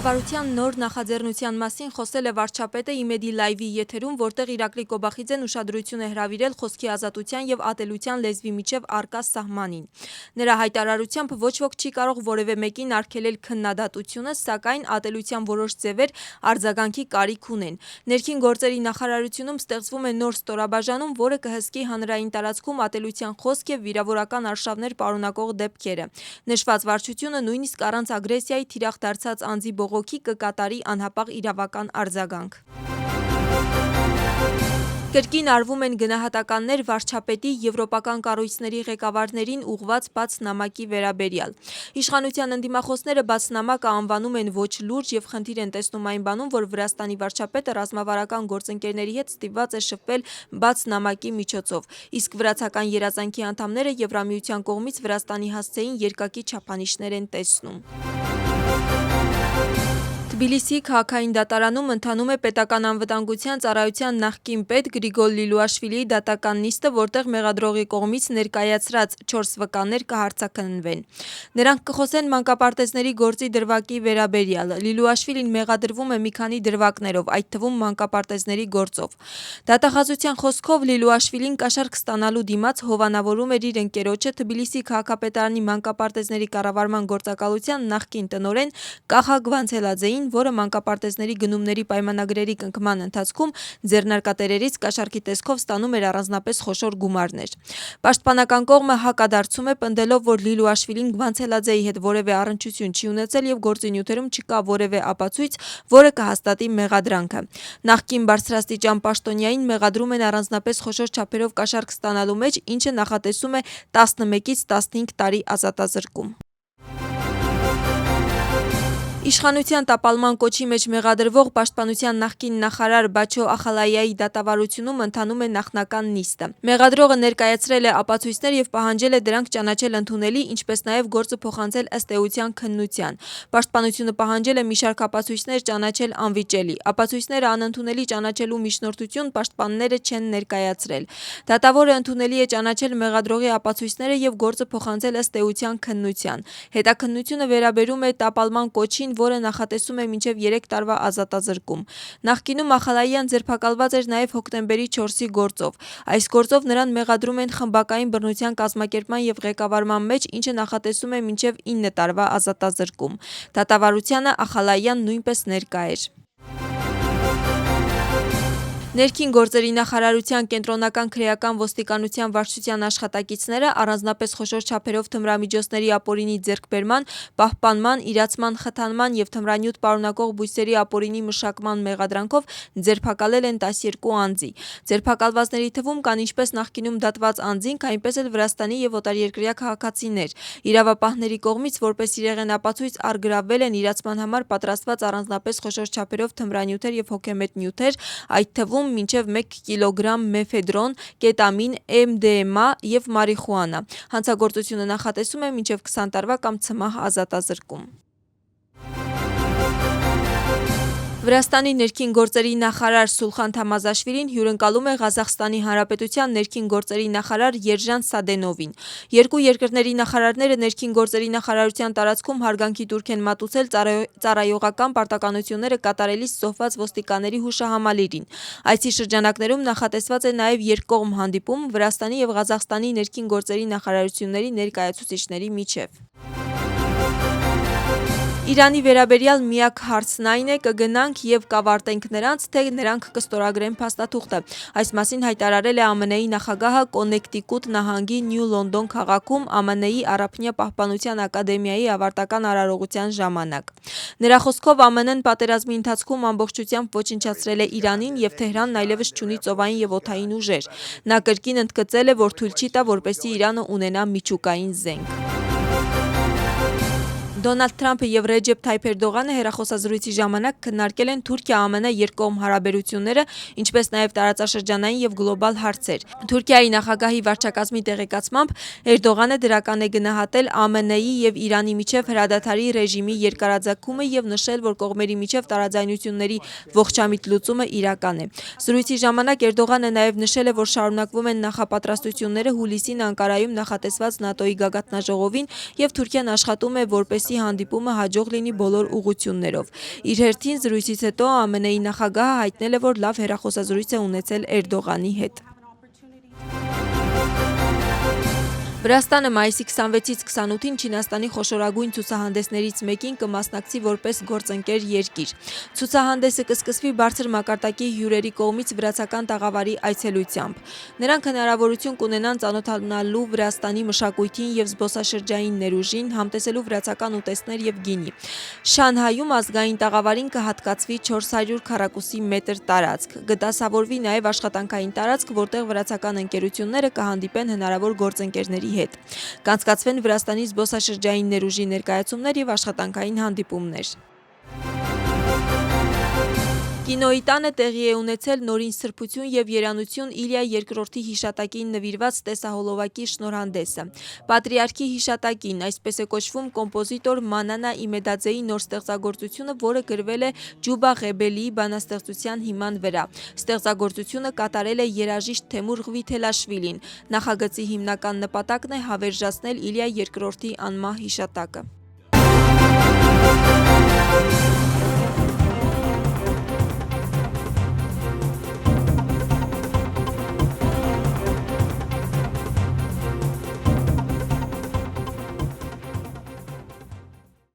Կառավարության նոր նախաձեռնության մասին խոսել է վարչապետը Իմեդի լայվի եթերում, որտեղ Իրակլի Կոբախիձեն ուշադրություն է հրավիրել խոսքի ազատության և ատելության լեզվի միջև առկա սահմանին։ Նրա հայտարարությամբ ոչ ոք չի կարող որևէ մեկին արգելել քննադատությունը, սակայն ատելության որոշ ձևեր արձագանքի կարիք ունեն։ Ներքին գործերի նախարարությունում ստեղծվում է նոր ստորաբաժանում, որը կհսկի հանրային տարածքում ատելության խոսք և վիրավորական արշավներ պարունակող դեպքերը։ Նշված վարչությունը նույնիսկ առանց ագրեսիայի թիրախ դարձած անձի բողոքի կկատարի անհապաղ իրավական արձագանք։ Կրկին արվում են գնահատականներ վարչապետի եվրոպական կառույցների ղեկավարներին ուղղված բաց նամակի վերաբերյալ։ Իշխանության ընդդիմախոսները բաց նամակը անվանում են ոչ լուրջ և խնդիր են տեսնում այն բանում, որ Վրաստանի վարչապետը ռազմավարական գործընկերների հետ ստիպված է շփվել բաց նամակի միջոցով, իսկ վրացական երազանքի անդամները Եվրամիության կողմից Վրաստանի հասցեին երկակի չափանիշներ են տեսնում։ Թբիլիսիի քաղաքային դատարանում ընթանում է պետական անվտանգության ծառայության նախկին պետ Գրիգոր Լիլուաշվիլիի դատական նիստը, որտեղ մեղադրողի կողմից ներկայացրած 4 վկաներ կհարձակնվեն։ Նրանք կխոսեն մանկապարտեզների գործի դրվագի վերաբերյալ։ Լիլուաշվիլին մեղադրվում է մի քանի դրվագներով, այդ թվում մանկապարտեզների գործով։ Դատախազության խոսքով Լիլուաշվիլին կաշառք ստանալու դիմաց հովանավորում էր իր ընկերոջը Թբիլիսիի քաղաքապետարանի մանկապարտեզների կառավարման գործակալության նախկին տնօրեն Կախա Գվանցելաձեին, որը մանկապարտեզների գնումների պայմանագրերի կնքման ընթացքում ձեռնարկատերերից կաշառքի տեսքով ստանում էր առանձնապես խոշոր գումարներ։ Պաշտպանական կողմը հակադարձում է, պնդելով, որ Լիլուաշվիլին Գվանցելաձեի հետ որևէ առնչություն չի ունեցել և գործի նյութերում չկա որևէ ապացույց, որը կհաստատի մեղադրանքը։ Նախկին բարձրաստիճան պաշտոնյային մեղադրում են առանձնապես խոշոր չափերով կաշառք ստանալու մեջ, ինչը նախատեսում է 11-ից 15 տարի ազատազրկում։ Իշխանության տապալման կոչի մեջ մեղադրվող պաշտպանության նախկին նախարար Բաչո Ախալայայի դատավարությունում ընթանում է նախնական նիստը։ Մեղադրողը ներկայացրել է ապացույցներ և պահանջել է դրանք ճանաչել ընդունելի, ինչպես նաև գործը փոխանցել ըստ էության քննության։ Պաշտպանությունը պահանջել է մի շարք ապացույցներ ճանաչել անվիճելի։ Ապացույցները անընդունելի ճանաչելու միջնորդություն պաշտպանները չեն ներկայացրել։ Դատավորը ընդունելի է ճանաչել մեղադրողի ապացույցները և գործը փոխանցել ըստ էության քննության։ Հետաքննությունը վերաբերում է տապալման կոչին, որը նախատեսում է մինչև 3 տարվա ազատազրկում։ Նախկինում Ախալայյան ձերբակալված էր նաև հոկտեմբերի 4-ի գործով։ Այս գործով նրան մեղադրում են խմբակային բռնության կազմակերպման և ղեկավարման մեջ, ինչը նախատեսում է մինչև 9 տարվա ազատազրկում։ Դատավարությանը Ախալայյան նույնպես ներկա էր։ Ներքին գործերի նախարարության կենտրոնական քրեական ոստիկանության վարչության աշխատակիցները առանձնապես խոշոր չափերով թմրամիջոցների ապօրինի ձեռքբերման, պահպանման, իրացման, խթանման և թմրանյութ պարունակող բույսերի ապօրինի մշակման մեղադրանքով ձերբակալել են 12 անձի։ Ձերբակալվածների թվում կան ինչպես նախկինում դատված անձինք, այնպես էլ Վրաստանի և օտարերկրյա քաղաքացիներ։ Իրավապահների կողմից որպես իրեղեն ապացույց առգրավվել են իրացման համար պատրաստված առանձնապես խոշոր չափերով թմրանյութեր և հոգեմետ նյութեր, այդ թվում մինչև 1 կիլոգրամ մեֆեդրոն, կետամին, MDMA և մարիխուանա։ Հանցագործությունը նախատեսում է մինչև 20 տարվա կամ ցմահ ազատազրկում։ Վրաստանի ներքին գործերի նախարար Սուլխան Թամազաշվիլին հյուրընկալում է Ղազախստանի Հանրապետության ներքին գործերի նախարար Երջան Սադենովին։ Երկու երկրների նախարարները ներքին գործերի նախարարության տարածքում հարգանքի տուրք են մատուցել ծառայողական պարտականությունները կատարելիս զոհված ոստիկանների հուշահամալիրին։ Այցի շրջանակներում նախատեսված է նաև երկկողմ հանդիպում Վրաստանի և Ղազախստանի ներքին գործերի նախարարությունների ներկայացուցիչների միջև։ Իրանի վերաբերյալ միակ հարցն այն է՝ կգնանք և կավարտենք նրանց, թե նրանք կստորագրեն փաստաթուղթը։ Այս մասին հայտարարել է ԱՄՆ-ի նախագահը Կոննեկտիկուտ նահանգի Նյու Լոնդոն քաղաքում ԱՄՆ-ի Առափնյա պահպանության ակադեմիայի ավարտական արարողության ժամանակ։ Նրա խոսքով ԱՄՆ-ն պատերազմի ընթացքում ամբողջությամբ ոչնչացրել է Իրանին և Թեհրանն այլևս չունի ծովային և օդային ուժեր։ Նա կրկին ընդգծել է, որ թույլ չի տա, որպեսզի Իրանը ունենա միջուկային զենք։ Դոնալդ Թրամփը և Ռեջեփ Թայիփ Էրդողանը հեռախոսազրույցի ժամանակ քննարկել են Թուրքիա-ԱՄՆ երկկողմ հարաբերությունները, ինչպես նաև տարածաշրջանային և գլոբալ հարցեր։ Թուրքիայի նախագահի վարչակազմի տեղեկացմամբ Էրդողանը դրական է գնահատել ԱՄՆ-ի և Իրանի միջև հրադադարի ռեժիմի երկարաձգումը և նշել, որ կողմերի միջև տարաձայնությունների ողջամիտ լուծումը իրական է։ Զրույցի ժամանակ Էրդողանը նաև նշել է, որ շարունակվում են նախապատրաստությունները հուլիսին Անկարայում նախատեսված ՆԱՏՕ-ի գագաթնաժողովին և Թուրքիան աշխատում է, որպեսզի այսպիսի հանդիպումը հաջող լինի բոլոր ուղղություններով։ Իր հերթին զրույցից հետո ԱՄՆ-ի նախագահը հայտնել է, որ լավ հեռախոսազրույց է ունեցել Էրդողանի հետ։ Վրաստանը մայիսի 26-ից 28-ին Չինաստանի խոշորագույն ցուցահանդեսներից մեկին կմասնակցի որպես գործընկեր երկիր։ Ցուցահանդեսը կսկսվի բարձր մակարդակի հյուրերի կողմից վրացական տաղավարի այցելությամբ։ Նրանք հնարավորություն կունենան ծանոթանալու Վրաստանի մշակույթին եւ զբոսաշրջային ներուժին, համտեսելու վրացական ուտեստներ եւ գինի։ Շանհայում ազգային տաղավարին կհատկացվի 400 քառակուսի մետր տարածք։ Կդասավորվի նաեւ աշխատանքային տարածք, որտեղ վրացական ընկերությունները կհանդիպեն հնարավոր գործընկերների հետ։ Կանցկացվեն Վրաստանի զբոսաշրջային ներուժի ներկայացումներ եւ աշխատանքային հանդիպումներ։ Կինոյի տանը տեղի է ունեցել նորին սրբություն եւ երանություն Իլյա II հիշատակին նվիրված տեսահոլովակի շնորհանդեսը։ Պատրիարքի հիշատակին, այսպես է կոչվում կոմպոզիտոր Մանանա Իմեդաձեի նոր ստեղծագործությունը, որը գրվել է Ջուբա Ղեբելիի բանաստեղծության հիման վրա։ Ստեղծագործությունը կատարել է երաժիշտ Թեմուր Ղվիթելաշվիլին։ Նախագծի հիմնական նպատակն է հավերժացնել Իլյա II անմահ հիշատակը։